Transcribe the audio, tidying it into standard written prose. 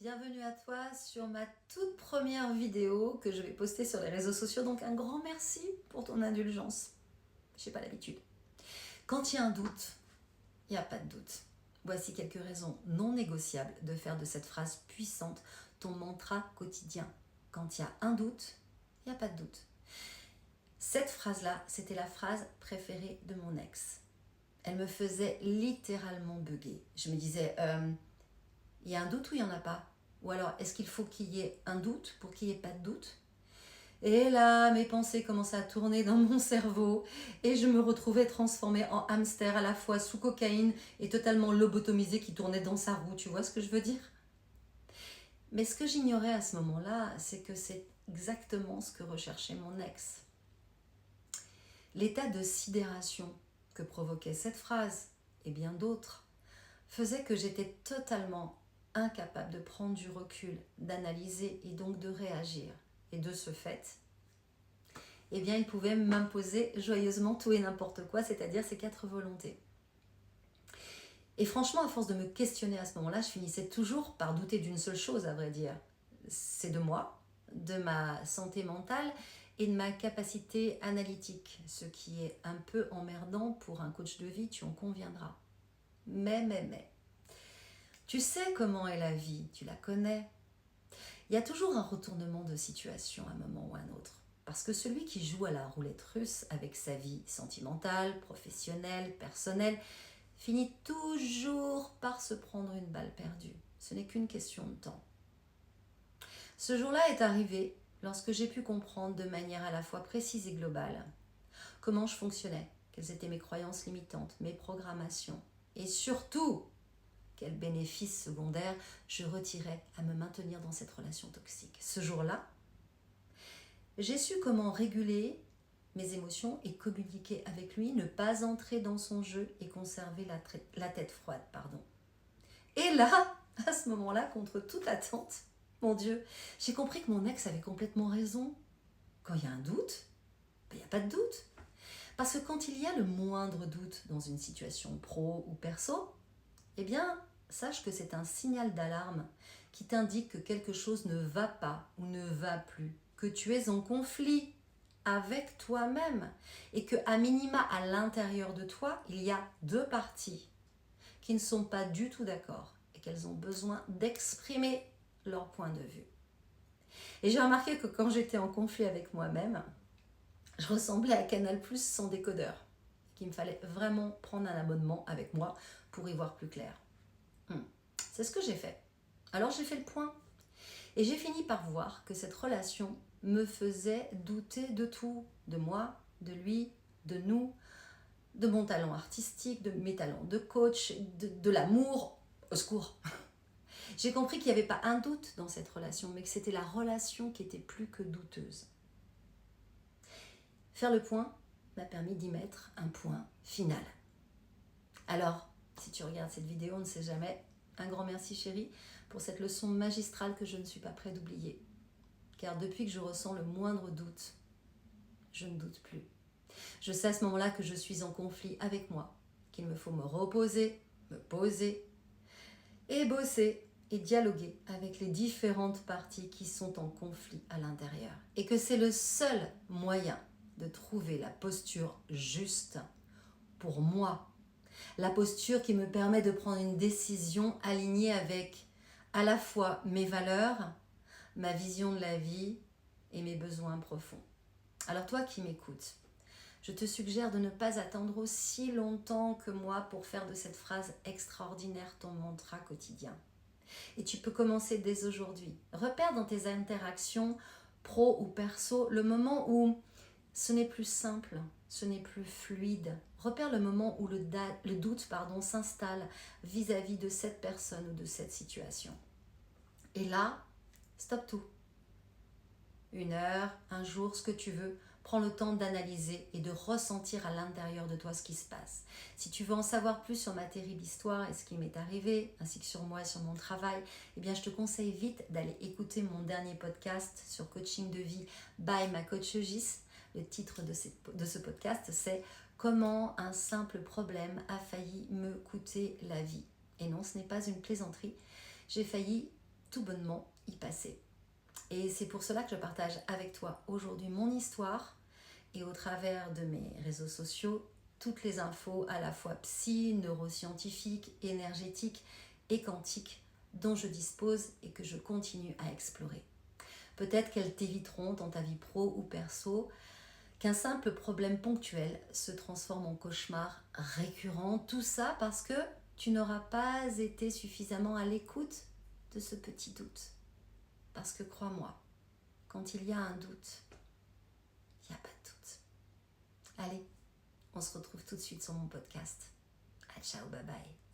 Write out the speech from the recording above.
Bienvenue à toi sur ma toute première vidéo que je vais poster sur les réseaux sociaux. Donc un grand merci pour ton indulgence. Je n'ai pas l'habitude. Quand il y a un doute, il n'y a pas de doute. Voici quelques raisons non négociables de faire de cette phrase puissante ton mantra quotidien. Quand il y a un doute, il n'y a pas de doute. Cette phrase-là, c'était la phrase préférée de mon ex. Elle me faisait littéralement bugger. Je me disais, il y a un doute ou il n'y en a pas? Ou alors, est-ce qu'il faut qu'il y ait un doute pour qu'il n'y ait pas de doute? Et là, mes pensées commençaient à tourner dans mon cerveau et je me retrouvais transformée en hamster à la fois sous cocaïne et totalement lobotomisée qui tournait dans sa roue. Tu vois ce que je veux dire? Mais ce que j'ignorais à ce moment-là, c'est que c'est exactement ce que recherchait mon ex. L'état de sidération que provoquait cette phrase et bien d'autres faisait que j'étais totalement incapable de prendre du recul, d'analyser et donc de réagir. Et de ce fait, eh bien, il pouvait m'imposer joyeusement tout et n'importe quoi, c'est-à-dire ses quatre volontés. Et franchement, à force de me questionner à ce moment-là, je finissais toujours par douter d'une seule chose, à vrai dire. C'est de moi, de ma santé mentale et de ma capacité analytique, ce qui est un peu emmerdant pour un coach de vie, tu en conviendras. Mais. Tu sais comment est la vie, tu la connais. Il y a toujours un retournement de situation à un moment ou à un autre. Parce que celui qui joue à la roulette russe avec sa vie sentimentale, professionnelle, personnelle, finit toujours par se prendre une balle perdue. Ce n'est qu'une question de temps. Ce jour-là est arrivé lorsque j'ai pu comprendre de manière à la fois précise et globale comment je fonctionnais, quelles étaient mes croyances limitantes, mes programmations et surtout quels bénéfices secondaires je retirais à me maintenir dans cette relation toxique. Ce jour-là, j'ai su comment réguler mes émotions et communiquer avec lui, ne pas entrer dans son jeu et conserver la tête froide. Et là, à ce moment-là, contre toute attente, mon Dieu, j'ai compris que mon ex avait complètement raison. Quand il y a un doute, il n'y a pas de doute. Parce que quand il y a le moindre doute dans une situation pro ou perso, eh bien, sache que c'est un signal d'alarme qui t'indique que quelque chose ne va pas ou ne va plus, que tu es en conflit avec toi-même et que à minima à l'intérieur de toi, il y a deux parties qui ne sont pas du tout d'accord et qu'elles ont besoin d'exprimer leur point de vue. Et j'ai remarqué que quand j'étais en conflit avec moi-même, je ressemblais à Canal+ sans décodeur, qu'il me fallait vraiment prendre un abonnement avec moi pour y voir plus clair. C'est ce que j'ai fait. Alors j'ai fait le point. Et j'ai fini par voir que cette relation me faisait douter de tout. De moi, de lui, de nous, de mon talent artistique, de mes talents de coach, de l'amour. Au secours. J'ai compris qu'il n'y avait pas un doute dans cette relation, mais que c'était la relation qui était plus que douteuse. Faire le point m'a permis d'y mettre un point final. Alors, si tu regardes cette vidéo, on ne sait jamais. Un grand merci chérie pour cette leçon magistrale que je ne suis pas près d'oublier. Car depuis que je ressens le moindre doute, je ne doute plus. Je sais à ce moment-là que je suis en conflit avec moi, qu'il me faut me reposer, me poser et bosser et dialoguer avec les différentes parties qui sont en conflit à l'intérieur. Et que c'est le seul moyen de trouver la posture juste pour moi. La posture qui me permet de prendre une décision alignée avec à la fois mes valeurs, ma vision de la vie et mes besoins profonds. Alors toi qui m'écoutes, je te suggère de ne pas attendre aussi longtemps que moi pour faire de cette phrase extraordinaire ton mantra quotidien. Et tu peux commencer dès aujourd'hui. Repère dans tes interactions pro ou perso le moment où ce n'est plus simple, ce n'est plus fluide. Repère le moment où le doute s'installe vis-à-vis de cette personne ou de cette situation. Et là, stoppe tout. 1 heure, un jour, ce que tu veux. Prends le temps d'analyser et de ressentir à l'intérieur de toi ce qui se passe. Si tu veux en savoir plus sur ma terrible histoire et ce qui m'est arrivé, ainsi que sur moi et sur mon travail, eh bien, je te conseille vite d'aller écouter mon dernier podcast sur coaching de vie by ma coach Gis. Le titre de ce podcast, c'est « Comment un simple problème a failli me coûter la vie ». Et non, ce n'est pas une plaisanterie. J'ai failli tout bonnement y passer. Et c'est pour cela que je partage avec toi aujourd'hui mon histoire et au travers de mes réseaux sociaux, toutes les infos à la fois psy, neuroscientifiques, énergétiques et quantiques dont je dispose et que je continue à explorer. Peut-être qu'elles t'éviteront dans ta vie pro ou perso qu'un simple problème ponctuel se transforme en cauchemar récurrent. Tout ça parce que tu n'auras pas été suffisamment à l'écoute de ce petit doute. Parce que crois-moi, quand il y a un doute, il n'y a pas de doute. Allez, on se retrouve tout de suite sur mon podcast. À ciao, bye bye.